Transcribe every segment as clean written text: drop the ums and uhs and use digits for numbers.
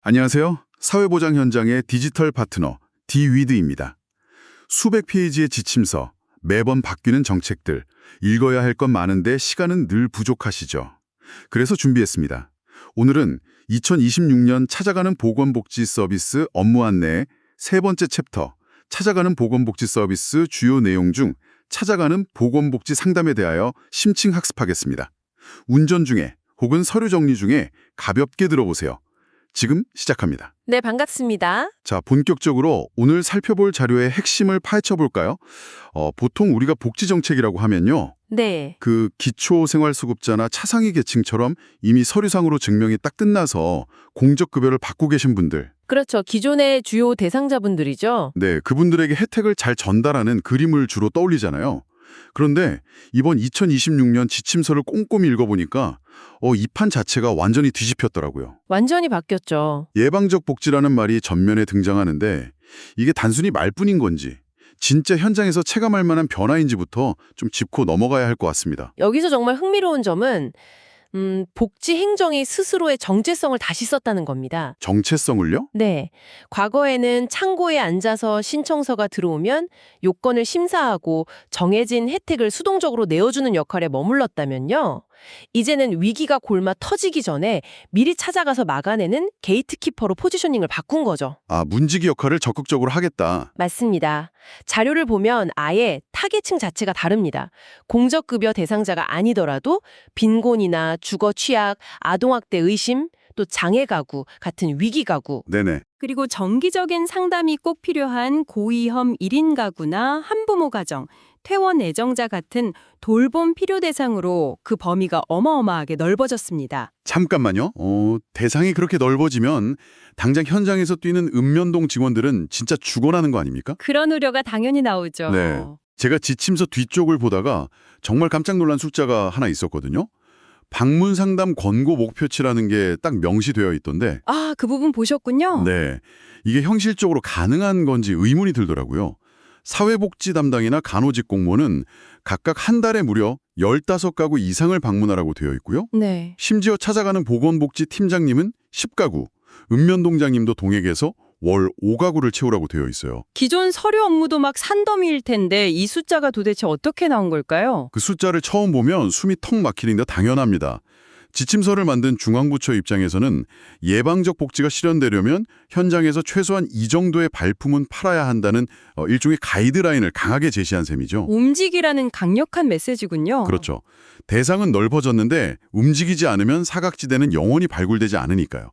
안녕하세요. 사회보장 현장의 디지털 파트너 디위드입니다. 수백 페이지의 지침서, 매번 바뀌는 정책들, 읽어야 할 건 많은데 시간은 늘 부족하시죠. 그래서 준비했습니다. 오늘은 2026년 찾아가는 보건복지 서비스 업무 안내 세 번째 챕터, 찾아가는 보건복지 서비스 주요 내용 중 찾아가는 보건복지 상담에 대하여 심층 학습하겠습니다. 운전 중에 혹은 서류 정리 중에 가볍게 들어보세요. 지금 시작합니다. 네, 반갑습니다. 자, 본격적으로 오늘 살펴볼 자료의 핵심을 파헤쳐 볼까요? 보통 우리가 복지정책이라고 하면요. 네, 그 기초생활수급자나 차상위 계층처럼 이미 서류상으로 증명이 딱 끝나서 공적급여를 받고 계신 분들, 그렇죠. 기존의 주요 대상자분들이죠. 네, 그분들에게 혜택을 잘 전달하는 그림을 주로 떠올리잖아요. 그런데 이번 2026년 지침서를 꼼꼼히 읽어보니까 이 판 자체가 완전히 뒤집혔더라고요. 완전히 바뀌었죠. 예방적 복지라는 말이 전면에 등장하는데 이게 단순히 말뿐인 건지 진짜 현장에서 체감할 만한 변화인지부터 좀 짚고 넘어가야 할 것 같습니다. 여기서 정말 흥미로운 점은 복지 행정이 스스로의 정체성을 다시 썼다는 겁니다. 정체성을요? 네, 과거에는 창고에 앉아서 신청서가 들어오면 요건을 심사하고 정해진 혜택을 수동적으로 내어주는 역할에 머물렀다면요. 이제는 위기가 골마 터지기 전에 미리 찾아가서 막아내는 게이트키퍼로 포지셔닝을 바꾼 거죠. 아, 문지기 역할을 적극적으로 하겠다. 맞습니다. 자료를 보면 아예 타겟층 자체가 다릅니다. 공적급여 대상자가 아니더라도 빈곤이나 주거 취약, 아동학대 의심, 또 장애가구 같은 위기가구, 네네. 그리고 정기적인 상담이 꼭 필요한 고위험 1인 가구나 한부모 가정, 퇴원 애정자 같은 돌봄 필요 대상으로 그 범위가 어마어마하게 넓어졌습니다. 잠깐만요. 대상이 그렇게 넓어지면 당장 현장에서 뛰는 읍면동 직원들은 진짜 죽어나는 거 아닙니까? 그런 우려가 당연히 나오죠. 네. 제가 지침서 뒤쪽을 보다가 정말 깜짝 놀란 숫자가 하나 있었거든요. 방문 상담 권고 목표치라는 게 딱 명시되어 있던데 아, 그 부분 보셨군요. 네, 이게 현실적으로 가능한 건지 의문이 들더라고요. 사회복지 담당이나 간호직 공무원은 각각 한 달에 무려 15가구 이상을 방문하라고 되어 있고요. 네. 심지어 찾아가는 보건복지 팀장님은 10가구, 읍면동장님도 동액에서 월 5가구를 채우라고 되어 있어요. 기존 서류 업무도 막 산더미일 텐데 이 숫자가 도대체 어떻게 나온 걸까요? 그 숫자를 처음 보면 숨이 턱 막히는 게 당연합니다. 지침서를 만든 중앙부처 입장에서는 예방적 복지가 실현되려면 현장에서 최소한 이 정도의 발품은 팔아야 한다는 일종의 가이드라인을 강하게 제시한 셈이죠. 움직이라는 강력한 메시지군요. 그렇죠. 대상은 넓어졌는데 움직이지 않으면 사각지대는 영원히 발굴되지 않으니까요.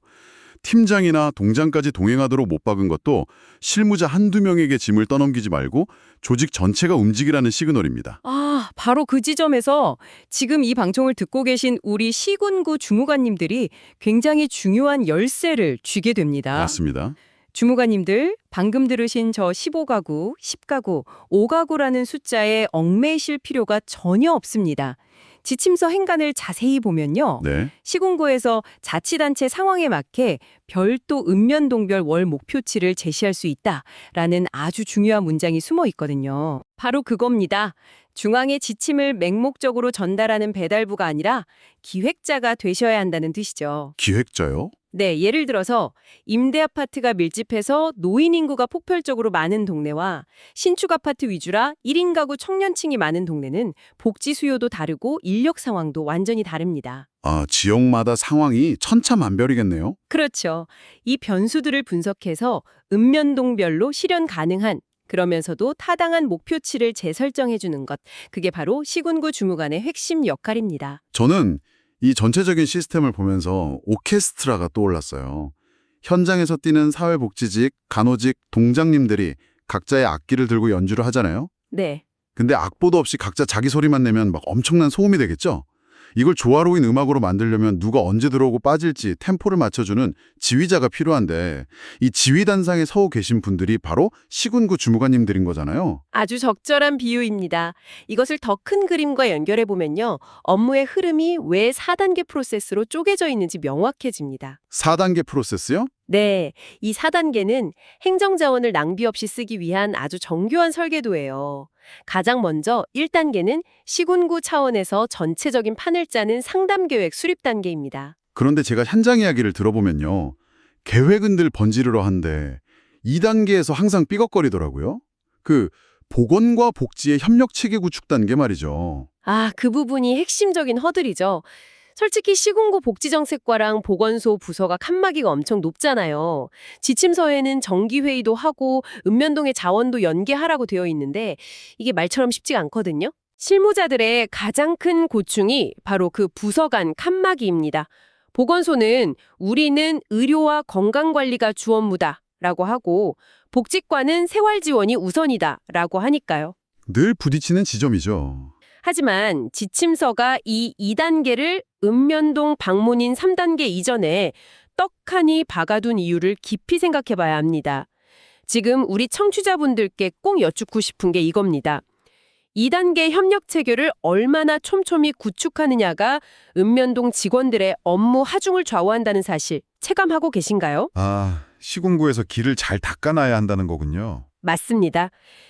팀장이나 동장까지 동행하도록 못 박은 것도 실무자 한두 명에게 짐을 떠넘기지 말고 조직 전체가 움직이라는 시그널입니다. 아, 바로 그 지점에서 지금 이 방송을 듣고 계신 우리 시군구 주무관님들이 굉장히 중요한 열쇠를 쥐게 됩니다. 맞습니다. 주무관님들, 방금 들으신 저 15가구, 10가구, 5가구라는 숫자에 얽매이실 필요가 전혀 없습니다. 지침서 행간을 자세히 보면요. 네. 시군구에서 자치단체 상황에 맞게 별도 읍면동별 월 목표치를 제시할 수 있다라는 아주 중요한 문장이 숨어 있거든요. 바로 그겁니다. 중앙의 지침을 맹목적으로 전달하는 배달부가 아니라 기획자가 되셔야 한다는 뜻이죠. 기획자요? 네, 예를 들어서 임대 아파트가 밀집해서 노인 인구가 폭발적으로 많은 동네와 신축 아파트 위주라 1인 가구 청년층이 많은 동네는 복지 수요도 다르고 인력 상황도 완전히 다릅니다. 아, 지역마다 상황이 천차만별이겠네요. 그렇죠. 이 변수들을 분석해서 읍면동별로 실현 가능한 그러면서도 타당한 목표치를 재설정해 주는 것. 그게 바로 시군구 주무관의 핵심 역할입니다. 저는 이 전체적인 시스템을 보면서 오케스트라가 떠올랐어요. 현장에서 뛰는 사회복지직, 간호직, 동장님들이 각자의 악기를 들고 연주를 하잖아요. 네. 근데 악보도 없이 각자 자기 소리만 내면 막 엄청난 소음이 되겠죠? 이걸 조화로운 음악으로 만들려면 누가 언제 들어오고 빠질지 템포를 맞춰주는 지휘자가 필요한데 이 지휘단상에 서 계신 분들이 바로 시군구 주무관님들인 거잖아요. 아주 적절한 비유입니다. 이것을 더 큰 그림과 연결해 보면요. 업무의 흐름이 왜 4단계 프로세스로 쪼개져 있는지 명확해집니다. 4단계 프로세스요? 네, 이 4단계는 행정자원을 낭비 없이 쓰기 위한 아주 정교한 설계도예요. 가장 먼저 1단계는 시군구 차원에서 전체적인 판을 짜는 상담계획 수립 단계입니다. 그런데 제가 현장 이야기를 들어보면요. 계획은 늘 번지르르 한데 2단계에서 항상 삐걱거리더라고요. 그 보건과 복지의 협력 체계 구축 단계 말이죠. 아, 그 부분이 핵심적인 허들이죠. 솔직히 시군구 복지정책과랑 보건소 부서가 칸막이가 엄청 높잖아요. 지침서에는 정기회의도 하고 읍면동의 자원도 연계하라고 되어 있는데 이게 말처럼 쉽지가 않거든요. 실무자들의 가장 큰 고충이 바로 그 부서 간 칸막이입니다. 보건소는 우리는 의료와 건강관리가 주 업무다라고 하고 복지과는 생활지원이 우선이다라고 하니까요. 늘 부딪히는 지점이죠. 하지만 지침서가 이 2단계를 읍면동 방문인 3단계 이전에 떡하니 박아둔 이유를 깊이 생각해 봐야 합니다. 지금 우리 청취자분들께 꼭 여쭙고 싶은 게 이겁니다. 2단계 협력 체계를 얼마나 촘촘히 구축하느냐가 읍면동 직원들의 업무 하중을 좌우한다는 사실 체감하고 계신가요? 아, 시군구에서 길을 잘 닦아놔야 한다는 거군요. 맞습니다.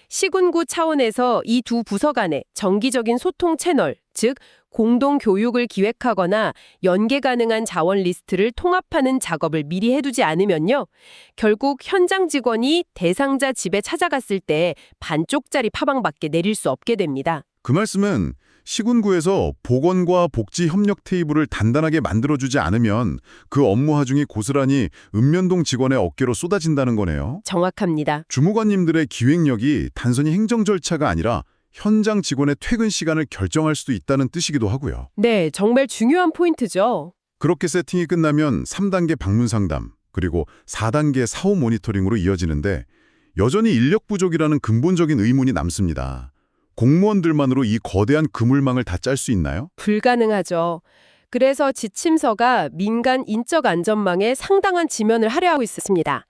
시군구 차원에서 이 두 부서 간의 정기적인 소통 채널, 즉 공동 교육을 기획하거나 연계 가능한 자원 리스트를 통합하는 작업을 미리 해두지 않으면요. 결국 현장 직원이 대상자 집에 찾아갔을 때 반쪽짜리 파방밖에 내릴 수 없게 됩니다. 그 말씀은 시군구에서 보건과 복지 협력 테이블을 단단하게 만들어주지 않으면 그 업무 하중이 고스란히 읍면동 직원의 어깨로 쏟아진다는 거네요. 정확합니다. 주무관님들의 기획력이 단순히 행정 절차가 아니라 현장 직원의 퇴근 시간을 결정할 수도 있다는 뜻이기도 하고요. 네, 정말 중요한 포인트죠. 그렇게 세팅이 끝나면 3단계 방문 상담, 그리고 4단계 사후 모니터링으로 이어지는데 여전히 인력 부족이라는 근본적인 의문이 남습니다. 공무원들만으로 이 거대한 그물망을 다 짤 수 있나요? 불가능하죠. 그래서 지침서가 민간 인적 안전망에 상당한 지면을 할애하고 있었습니다.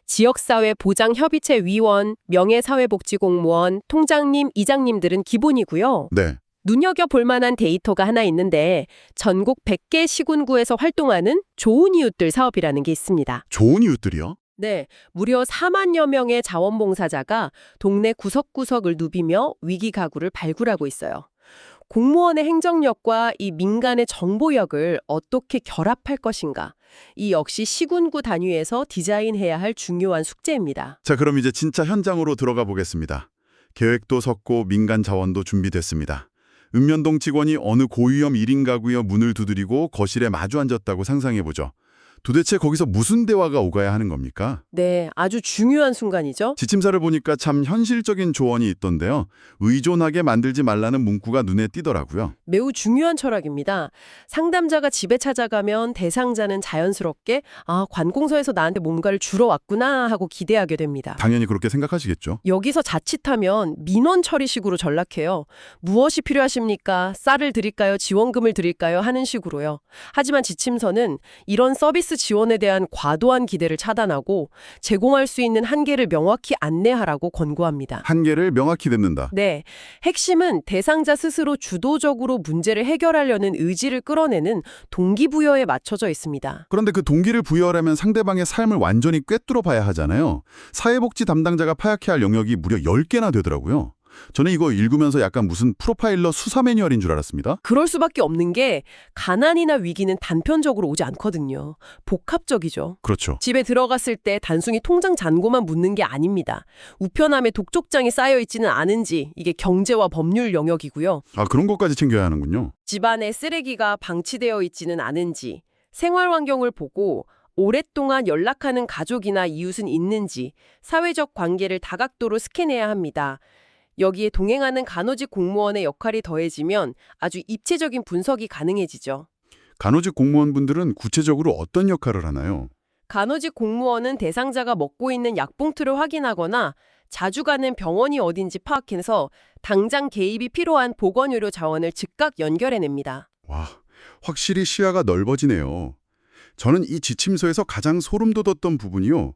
지역사회 보장협의체 위원, 명예사회복지공무원, 통장님, 이장님들은 기본이고요. 네. 눈여겨볼 만한 데이터가 하나 있는데 전국 100개 시군구에서 활동하는 좋은 이웃들 사업이라는 게 있습니다. 좋은 이웃들이요? 네, 무려 4만여 명의 자원봉사자가 동네 구석구석을 누비며 위기 가구를 발굴하고 있어요. 공무원의 행정력과 이 민간의 정보력을 어떻게 결합할 것인가? 이 역시 시군구 단위에서 디자인해야 할 중요한 숙제입니다. 자, 그럼 이제 진짜 현장으로 들어가 보겠습니다. 계획도 섰고 민간 자원도 준비됐습니다. 읍면동 직원이 어느 고위험 1인 가구의 문을 두드리고 거실에 마주 앉았다고 상상해보죠. 도대체 거기서 무슨 대화가 오가야 하는 겁니까? 네, 아주 중요한 순간이죠. 지침서를 보니까 참 현실적인 조언이 있던데요. 의존하게 만들지 말라는 문구가 눈에 띄더라고요. 매우 중요한 철학입니다. 상담자가 집에 찾아가면 대상자는 자연스럽게 관공서에서 나한테 뭔가를 주러 왔구나 하고 기대하게 됩니다. 당연히 그렇게 생각하시겠죠. 여기서 자칫하면 민원 처리식으로 전락해요. 무엇이 필요하십니까? 쌀을 드릴까요? 지원금을 드릴까요? 하는 식으로요. 하지만 지침서는 이런 서비스 지원에 대한 과도한 기대를 차단하고 제공할 수 있는 한계를 명확히 안내하라고 권고합니다. 한계를 명확히 냅는다. 네, 핵심은 대상자 스스로 주도적으로 문제를 해결하려는 의지를 끌어내는 동기부여에 맞춰져 있습니다. 그런데 그 동기를 부여하려면 상대방의 삶을 완전히 꿰뚫어 봐야 하잖아요. 사회복지 담당자가 파악해야 할 영역이 무려 10개나 되더라고요. 저는 이거 읽으면서 약간 무슨 프로파일러 수사 매뉴얼인 줄 알았습니다. 그럴 수밖에 없는 게 가난이나 위기는 단편적으로 오지 않거든요. 복합적이죠. 그렇죠. 집에 들어갔을 때 단순히 통장 잔고만 묻는 게 아닙니다. 우편함에 독촉장이 쌓여있지는 않은지 이게 경제와 법률 영역이고요. 아, 그런 것까지 챙겨야 하는군요. 집안에 쓰레기가 방치되어 있지는 않은지, 생활 환경을 보고 오랫동안 연락하는 가족이나 이웃은 있는지, 사회적 관계를 다각도로 스캔해야 합니다. 여기에 동행하는 간호직 공무원의 역할이 더해지면 아주 입체적인 분석이 가능해지죠. 간호직 공무원분들은 구체적으로 어떤 역할을 하나요? 간호직 공무원은 대상자가 먹고 있는 약봉투를 확인하거나 자주 가는 병원이 어딘지 파악해서 당장 개입이 필요한 보건의료 자원을 즉각 연결해냅니다. 와, 확실히 시야가 넓어지네요. 저는 이 지침서에서 가장 소름 돋았던 부분이요.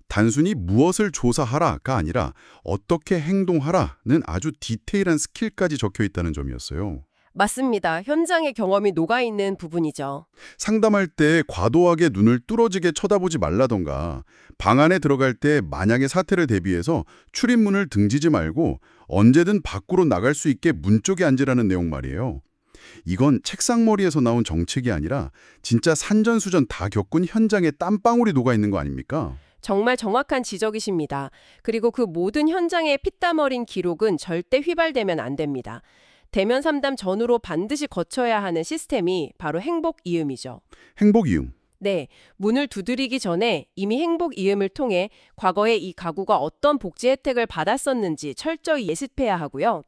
단순히 무엇을 조사하라가 아니라 어떻게 행동하라는 아주 디테일한 스킬까지 적혀 있다는 점이었어요. 맞습니다. 현장의 경험이 녹아있는 부분이죠. 상담할 때 과도하게 눈을 뚫어지게 쳐다보지 말라던가 방 안에 들어갈 때 만약의 사태를 대비해서 출입문을 등지지 말고 언제든 밖으로 나갈 수 있게 문 쪽에 앉으라는 내용 말이에요. 이건 책상머리에서 나온 정책이 아니라 진짜 산전수전 다 겪은 현장에 땀방울이 녹아있는 거 아닙니까? 정말 정확한 지적이십니다. 그리고 그 모든 현장의 피땀 어린 기록은 절대 휘발되면 안 됩니다. 대면 상담 전후로 반드시 거쳐야 하는 시스템이 바로 행복 이음이죠. 행복 이음. 네, 문을 두드리기 전에 이미 행복 이음을 통해 과거에 이 가구가 어떤 복지 혜택을 받았었는지 철저히 예습해야 하고요.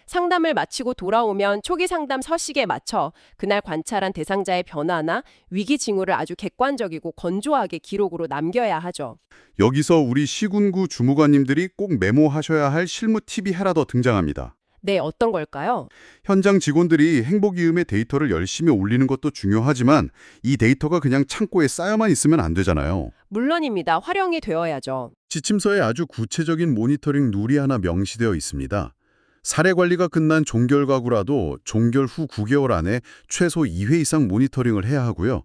상담을 마치고 돌아오면 초기 상담 서식에 맞춰 그날 관찰한 대상자의 변화나 위기 징후를 아주 객관적이고 건조하게 기록으로 남겨야 하죠. 여기서 우리 시군구 주무관님들이 꼭 메모하셔야 할 실무 팁이 하나 더 등장합니다. 네, 어떤 걸까요? 현장 직원들이 행복이음의 데이터를 열심히 올리는 것도 중요하지만 이 데이터가 그냥 창고에 쌓여만 있으면 안 되잖아요. 물론입니다. 활용이 되어야죠. 지침서에 아주 구체적인 모니터링 룰이 하나 명시되어 있습니다. 사례 관리가 끝난 종결 가구라도 종결 후 9개월 안에 최소 2회 이상 모니터링을 해야 하고요.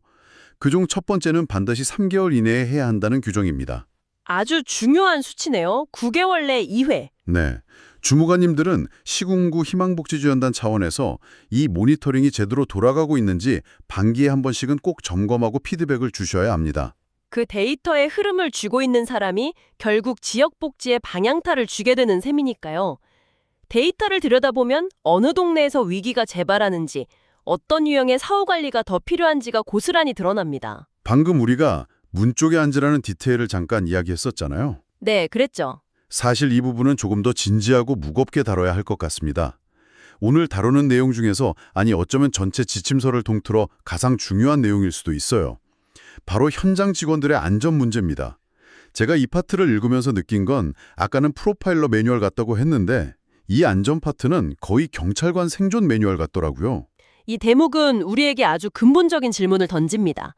그중 첫 번째는 반드시 3개월 이내에 해야 한다는 규정입니다. 아주 중요한 수치네요. 9개월 내 2회. 네. 주무관님들은 시군구 희망복지지원단 차원에서 이 모니터링이 제대로 돌아가고 있는지 반기에 한 번씩은 꼭 점검하고 피드백을 주셔야 합니다. 그 데이터의 흐름을 쥐고 있는 사람이 결국 지역복지의 방향타를 쥐게 되는 셈이니까요. 데이터를 들여다보면 어느 동네에서 위기가 재발하는지, 어떤 유형의 사후관리가 더 필요한지가 고스란히 드러납니다. 방금 우리가 문 쪽에 앉으라는 디테일을 잠깐 이야기했었잖아요. 네, 그랬죠. 사실 이 부분은 조금 더 진지하고 무겁게 다뤄야 할 것 같습니다. 오늘 다루는 내용 중에서 어쩌면 전체 지침서를 통틀어 가장 중요한 내용일 수도 있어요. 바로 현장 직원들의 안전 문제입니다. 제가 이 파트를 읽으면서 느낀 건 아까는 프로파일러 매뉴얼 같다고 했는데 이 안전 파트는 거의 경찰관 생존 매뉴얼 같더라고요. 이 대목은 우리에게 아주 근본적인 질문을 던집니다.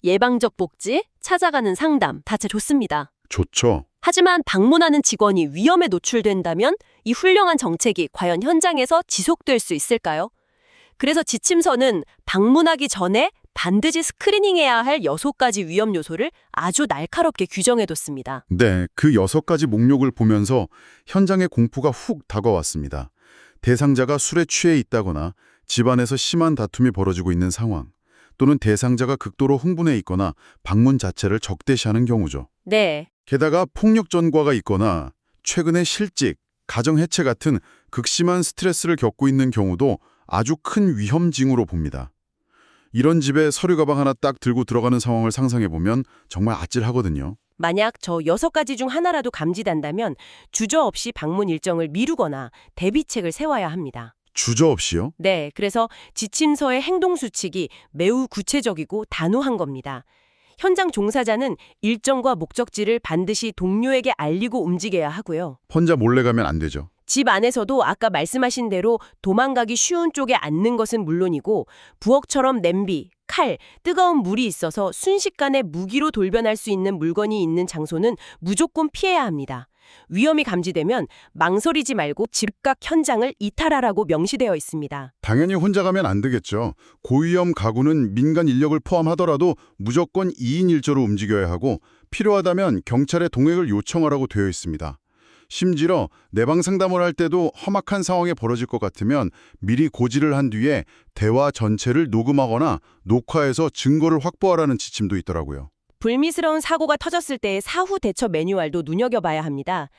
예방적 복지, 찾아가는 상담, 다채 좋습니다. 좋죠. 하지만 방문하는 직원이 위험에 노출된다면 이 훌륭한 정책이 과연 현장에서 지속될 수 있을까요? 그래서 지침서는 방문하기 전에 반드시 스크리닝해야 할 6가지 위험 요소를 아주 날카롭게 규정해뒀습니다. 네, 그 6가지 목록을 보면서 현장의 공포가 훅 다가왔습니다. 대상자가 술에 취해 있다거나 집안에서 심한 다툼이 벌어지고 있는 상황, 또는 대상자가 극도로 흥분해 있거나 방문 자체를 적대시하는 경우죠. 네. 게다가 폭력 전과가 있거나 최근에 실직, 가정 해체 같은 극심한 스트레스를 겪고 있는 경우도 아주 큰 위험 징후로 봅니다. 이런 집에 서류 가방 하나 딱 들고 들어가는 상황을 상상해보면 정말 아찔하거든요. 만약 저 6가지 중 하나라도 감지된다면 주저없이 방문 일정을 미루거나 대비책을 세워야 합니다. 주저없이요? 네, 그래서 지침서의 행동 수칙이 매우 구체적이고 단호한 겁니다. 현장 종사자는 일정과 목적지를 반드시 동료에게 알리고 움직여야 하고요. 혼자 몰래 가면 안 되죠. 집 안에서도 아까 말씀하신 대로 도망가기 쉬운 쪽에 앉는 것은 물론이고 부엌처럼 냄비, 칼, 뜨거운 물이 있어서 순식간에 무기로 돌변할 수 있는 물건이 있는 장소는 무조건 피해야 합니다. 위험이 감지되면 망설이지 말고 즉각 현장을 이탈하라고 명시되어 있습니다. 당연히 혼자 가면 안 되겠죠. 고위험 가구는 민간 인력을 포함하더라도 무조건 2인 1조로 움직여야 하고 필요하다면 경찰에 동행을 요청하라고 되어 있습니다. 심지어 내방 상담을 할 때도 험악한 상황이 벌어질 것 같으면 미리 고지를 한 뒤에 대화 전체를 녹음하거나 녹화해서 증거를 확보하라는 지침도 있더라고요. 불미스러운 사고가 터졌을 때의 사후 대처 매뉴얼도 눈여겨봐야 합니다.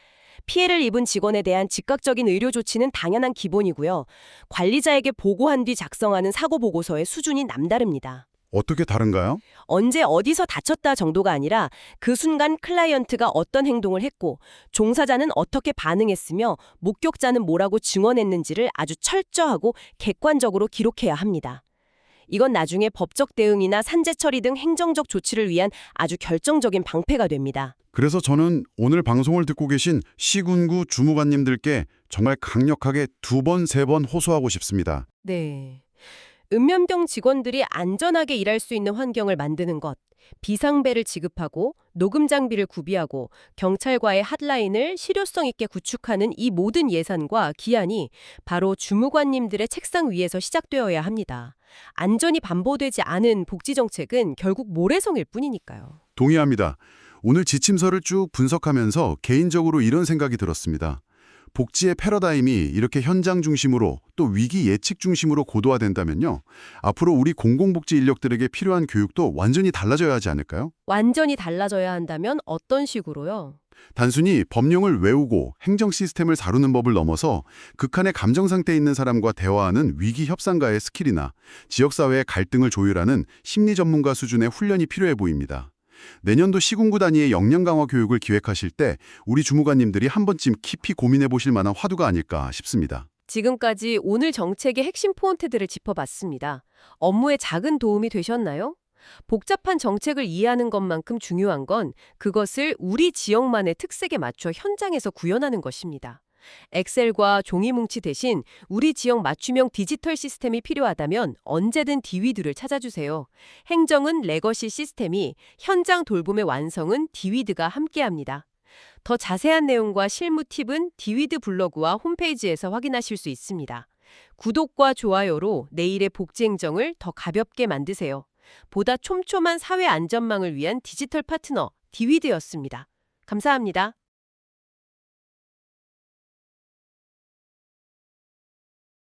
피해를 입은 직원에 대한 즉각적인 의료 조치는 당연한 기본이고요. 관리자에게 보고한 뒤 작성하는 사고 보고서의 수준이 남다릅니다. 어떻게 다른가요? 언제 어디서 다쳤다 정도가 아니라 그 순간 클라이언트가 어떤 행동을 했고 종사자는 어떻게 반응했으며 목격자는 뭐라고 증언했는지를 아주 철저하고 객관적으로 기록해야 합니다. 이건 나중에 법적 대응이나 산재 처리 등 행정적 조치를 위한 아주 결정적인 방패가 됩니다. 그래서 저는 오늘 방송을 듣고 계신 시군구 주무관님들께 정말 강력하게 2번, 3번 호소하고 싶습니다. 네. 읍면병 직원들이 안전하게 일할 수 있는 환경을 만드는 것, 비상벨을 지급하고 녹음 장비를 구비하고 경찰과의 핫라인을 실효성 있게 구축하는 이 모든 예산과 기한이 바로 주무관님들의 책상 위에서 시작되어야 합니다. 안전이 담보되지 않은 복지 정책은 결국 모래성일 뿐이니까요. 동의합니다. 오늘 지침서를 쭉 분석하면서 개인적으로 이런 생각이 들었습니다. 복지의 패러다임이 이렇게 현장 중심으로 또 위기 예측 중심으로 고도화된다면요. 앞으로 우리 공공복지 인력들에게 필요한 교육도 완전히 달라져야 하지 않을까요? 완전히 달라져야 한다면 어떤 식으로요? 단순히 법령을 외우고 행정 시스템을 다루는 법을 넘어서 극한의 감정 상태에 있는 사람과 대화하는 위기 협상가의 스킬이나 지역사회의 갈등을 조율하는 심리 전문가 수준의 훈련이 필요해 보입니다. 내년도 시군구 단위의 역량 강화 교육을 기획하실 때 우리 주무관님들이 한 번쯤 깊이 고민해 보실 만한 화두가 아닐까 싶습니다. 지금까지 오늘 정책의 핵심 포인트들을 짚어봤습니다. 업무에 작은 도움이 되셨나요? 복잡한 정책을 이해하는 것만큼 중요한 건 그것을 우리 지역만의 특색에 맞춰 현장에서 구현하는 것입니다. 엑셀과 종이 뭉치 대신 우리 지역 맞춤형 디지털 시스템이 필요하다면 언제든 디위드를 찾아주세요. 행정은 레거시 시스템이, 현장 돌봄의 완성은 디위드가 함께합니다. 더 자세한 내용과 실무 팁은 디위드 블로그와 홈페이지에서 확인하실 수 있습니다. 구독과 좋아요로 내일의 복지 행정을 더 가볍게 만드세요. 보다 촘촘한 사회 안전망을 위한 디지털 파트너 디위드였습니다. 감사합니다.